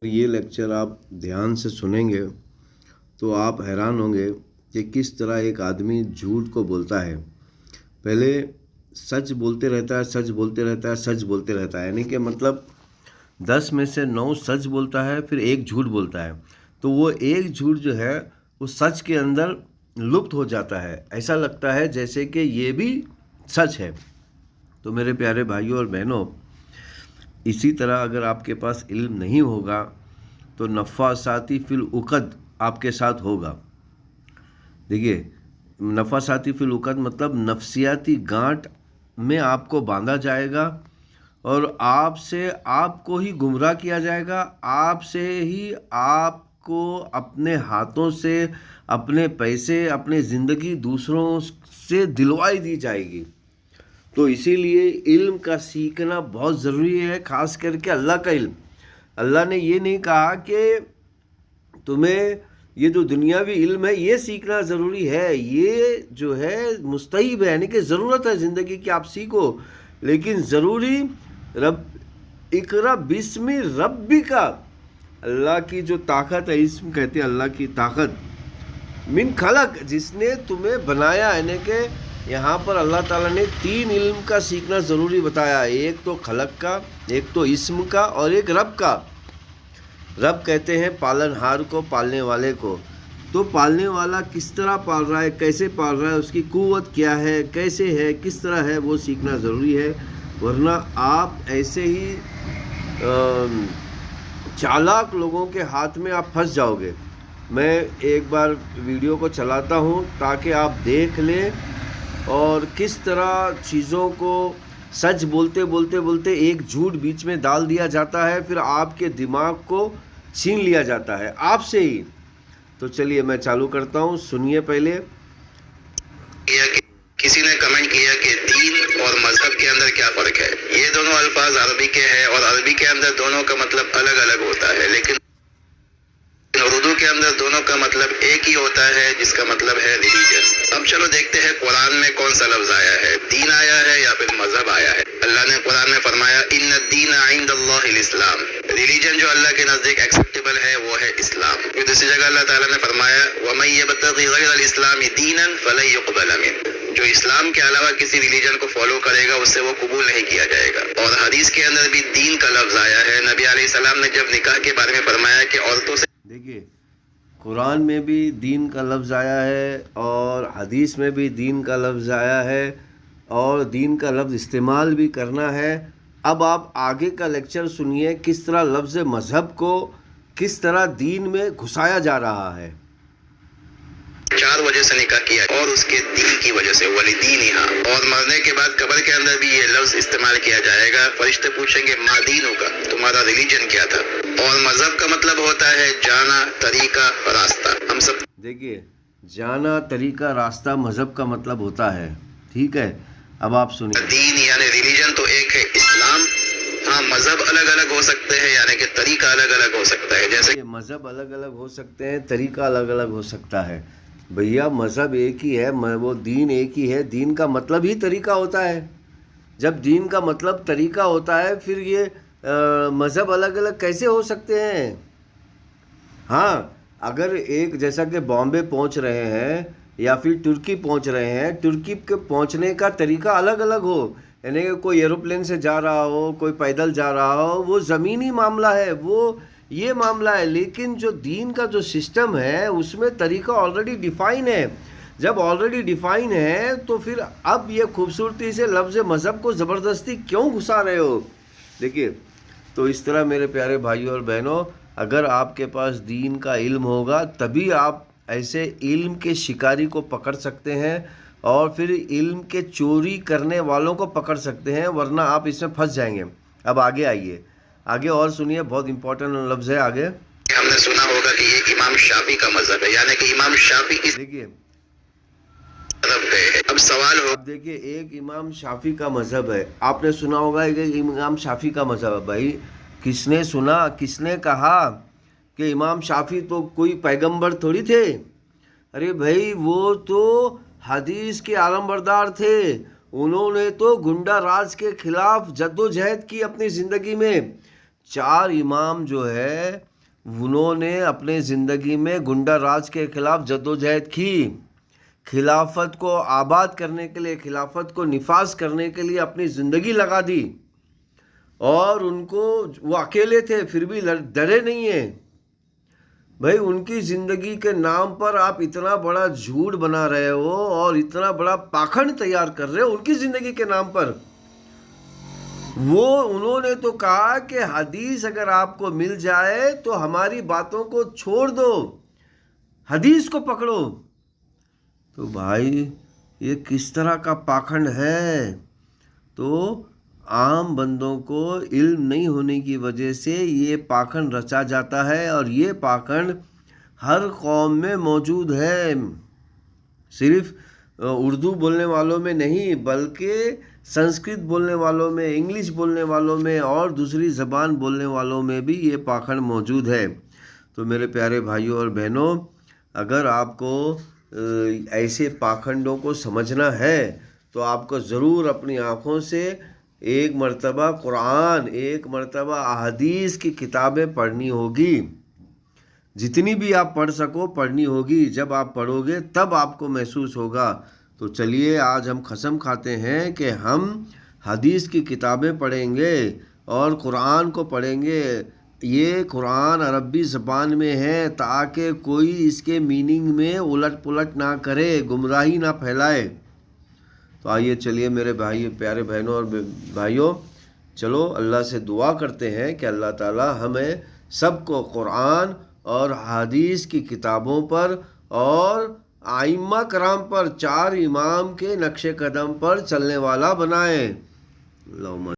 یہ لیکچر آپ دھیان سے سنیں گے تو آپ حیران ہوں گے کہ کس طرح ایک آدمی جھوٹ کو بولتا ہے۔ پہلے سچ بولتے رہتا ہے، سچ بولتے رہتا ہے، سچ بولتے رہتا ہے، یعنی کہ مطلب 10 میں سے 9 سچ بولتا ہے، پھر ایک جھوٹ بولتا ہے، تو وہ ایک جھوٹ جو ہے وہ سچ کے اندر لپت ہو جاتا ہے، ایسا لگتا ہے جیسے کہ یہ بھی سچ ہے۔ تو میرے پیارے بھائیوں اور بہنوں، اسی طرح اگر آپ کے پاس علم نہیں ہوگا تو نفاساتی فی العقد آپ کے ساتھ ہوگا۔ دیکھیے، نفاساتی فی العقد مطلب نفسیاتی گانٹھ میں آپ کو باندھا جائے گا اور آپ سے آپ کو ہی گمراہ کیا جائے گا، آپ سے ہی آپ کو اپنے ہاتھوں سے اپنے پیسے اپنی زندگی دوسروں سے دلوائی دی جائے گی۔ تو اسی لیے علم کا سیکھنا بہت ضروری ہے، خاص کر کے اللہ کا علم۔ اللہ نے یہ نہیں کہا کہ تمہیں یہ جو دنیاوی علم ہے یہ سیکھنا ضروری ہے، یہ جو ہے مستحب ہے، یعنی کہ ضرورت ہے زندگی کی آپ سیکھو، لیکن ضروری رب اقرا بسم ربک، اللہ کی جو طاقت ہے، اسم کہتے ہیں اللہ کی طاقت، من خلق، جس نے تمہیں بنایا، یعنی کہ یہاں پر اللہ تعالیٰ نے 3 علم کا سیکھنا ضروری بتایا، ایک تو خلق کا، ایک تو اسم کا، اور ایک رب کا۔ رب کہتے ہیں پالن ہار کو، پالنے والے کو۔ تو پالنے والا کس طرح پال رہا ہے، کیسے پال رہا ہے، اس کی قوت کیا ہے، کیسے ہے، کس طرح ہے، وہ سیکھنا ضروری ہے، ورنہ آپ ایسے ہی چالاک لوگوں کے ہاتھ میں آپ پھنس جاؤ گے۔ میں ایک بار ویڈیو کو چلاتا ہوں تاکہ آپ دیکھ لیں اور کس طرح چیزوں کو سچ بولتے بولتے بولتے ایک جھوٹ بیچ میں ڈال دیا جاتا ہے، پھر آپ کے دماغ کو چھین لیا جاتا ہے آپ سے ہی۔ تو چلیے میں چالو کرتا ہوں، سنیے پہلے۔ کسی نے کمنٹ کیا کہ دین اور مذہب کے اندر کیا فرق ہے؟ یہ دونوں الفاظ عربی کے ہیں اور عربی کے اندر دونوں کا مطلب الگ الگ ہوتا ہے، لیکن اردو کے اندر دونوں کا مطلب ایک ہی ہوتا ہے، جس کا مطلب ہے ریلیجن۔ اب چلو دیکھتے ہیں قرآن میں کون سا لفظ آیا ہے، دین آیا ہے یا پھر مذہب آیا ہے۔ اللہ نے قرآن میں فرمایا ان الدین عند اللہ الاسلام، ریلیجن جو اللہ کے نزدیک ایکسیپٹیبل ہے وہ ہے اسلام۔ پھر دوسری جگہ اللہ تعالیٰ نے فرمایا وَمَن يَبْتَغِ غَيْرَ الْإِسْلَامِ دِينًا فَلَن يُقْبَلَ مِنْهُ، جو اسلام کے علاوہ کسی ریلیجن کو فالو کرے گا اس سے وہ قبول نہیں کیا جائے گا۔ اور حدیث کے اندر بھی دین کا لفظ آیا ہے، نبی علیہ السلام نے جب نکاح کے بارے میں فرمایا کہ عورتوں سے، دیکھیے قرآن میں بھی دین کا لفظ آیا ہے اور حدیث میں بھی دین کا لفظ آیا ہے اور دین کا لفظ استعمال بھی کرنا ہے۔ اب آپ آگے کا لیکچر سنیے کس طرح لفظ مذہب کو کس طرح دین میں گھسایا جا رہا ہے۔ 4 وجہ سے نکاح کیا اور اس کے دین کی وجہ سے، وَلِدِينِهَا، اور مرنے کے بعد قبر کے اندر بھی یہ لفظ استعمال کیا جائے گا۔ فرشتے پوچھیں گے ما دینک، تمہارا ریلیجن کیا تھا؟ اور مذہب کا مطلب ہوتا ہے جانا، طریقہ، راستہ۔ ہم سب دیکھیے، جانا، طریقہ، راستہ مذہب کا مطلب ہوتا ہے، ٹھیک ہے؟ اب آپ سنیے، دین یعنی ریلیجن تو ایک ہے اسلام، ہاں مذہب الگ الگ ہو سکتے ہیں، یعنی کہ طریقہ الگ الگ ہو سکتا ہے، جیسے مذہب الگ الگ ہو سکتے ہیں، طریقہ الگ الگ ہو سکتا ہے۔ بھیا مذہب ایک ہی ہے، وہ دین ایک ہی ہے، دین کا مطلب ہی طریقہ ہوتا ہے۔ جب دین کا مطلب طریقہ ہوتا ہے پھر یہ مذہب الگ الگ کیسے ہو سکتے ہیں؟ ہاں، اگر ایک جیسا کہ بامبے پہنچ رہے ہیں یا پھر ترکی پہنچ رہے ہیں، ترکی کے پہنچنے کا طریقہ الگ الگ ہو، یعنی کہ کوئی ایروپلین سے جا رہا ہو، کوئی پیدل جا رہا ہو، وہ زمینی معاملہ ہے، وہ یہ معاملہ ہے، لیکن جو دین کا جو سسٹم ہے اس میں طریقہ آلریڈی ڈیفائن ہے۔ جب آلریڈی ڈیفائن ہے تو پھر اب یہ خوبصورتی سے لفظ مذہب کو زبردستی کیوں گھسا رہے ہو؟ دیکھیے، تو اس طرح میرے پیارے بھائیوں اور بہنوں، اگر آپ کے پاس دین کا علم ہوگا تبھی آپ ایسے علم کے شکاری کو پکڑ سکتے ہیں اور پھر علم کے چوری کرنے والوں کو پکڑ سکتے ہیں، ورنہ آپ اس میں پھنس جائیں گے۔ اب آگے آئیے، آگے اور سنیے، بہت امپورٹنٹ لفظ ہے آگے۔ ہم نے سنا ہوگا کہ یہ امام شافعی کا مذہب ہے، یعنی کہ امام شافعی اس دیکھیے، طرف گئے ہیں۔ اب سوال ہو، اب دیکھیے، ایک امام شافعی کا مذہب ہے، آپ نے سنا ہوگا کہ امام شافعی کا مذہب ہے۔ بھائی کس نے سنا، کس نے کہا کہ امام شافعی تو کوئی پیغمبر تھوڑی تھے؟ ارے بھائی وہ تو حدیث کے عالم بردار تھے، انہوں نے تو گنڈا راج کے خلاف جد و جہد کی اپنی زندگی میں، 4 امام جو ہے انہوں نے اپنے زندگی میں گنڈا راج کے خلاف جدوجہد کی، خلافت کو آباد کرنے کے لیے، خلافت کو نفاذ کرنے کے لیے اپنی زندگی لگا دی، اور ان کو وہ اکیلے تھے پھر بھی ڈرے نہیں ہیں۔ بھائی ان کی زندگی کے نام پر آپ اتنا بڑا جھوٹ بنا رہے ہو اور اتنا بڑا پاکھنڈ تیار کر رہے ہو ان کی زندگی کے نام پر۔ انہوں نے تو کہا کہ حدیث اگر آپ کو مل جائے تو ہماری باتوں کو چھوڑ دو، حدیث کو پکڑو۔ تو بھائی یہ کس طرح کا پاکھنڈ ہے؟ تو عام بندوں کو علم نہیں ہونے کی وجہ سے یہ پاکھنڈ رچا جاتا ہے، اور یہ پاکھنڈ ہر قوم میں موجود ہے، صرف اردو بولنے والوں میں نہیں بلکہ سنسکرت بولنے والوں میں، انگلش بولنے والوں میں اور دوسری زبان بولنے والوں میں بھی یہ پاکھنڈ موجود ہے۔ تو میرے پیارے بھائیوں اور بہنوں، اگر آپ کو ایسے پاکھنڈوں کو سمجھنا ہے تو آپ کو ضرور اپنی آنکھوں سے ایک مرتبہ قرآن، ایک مرتبہ احادیث کی کتابیں پڑھنی ہوگی، جتنی بھی آپ پڑھ سکو پڑھنی ہوگی۔ جب آپ پڑھو گے تب آپ کو محسوس ہوگا۔ تو چلیے آج ہم قسم کھاتے ہیں کہ ہم حدیث کی کتابیں پڑھیں گے اور قرآن کو پڑھیں گے۔ یہ قرآن عربی زبان میں ہے تاکہ کوئی اس کے میننگ میں الٹ پلٹ نہ کرے، گمراہی نہ پھیلائے۔ تو آئیے چلیے میرے بھائی، پیارے بہنوں اور بھائیوں، چلو اللہ سے دعا کرتے ہیں کہ اللہ تعالی ہمیں سب کو قرآن اور حدیث کی کتابوں پر اور ائمہ کرام پر، 4 امام کے نقش قدم پر چلنے والا بنائے۔ اللہم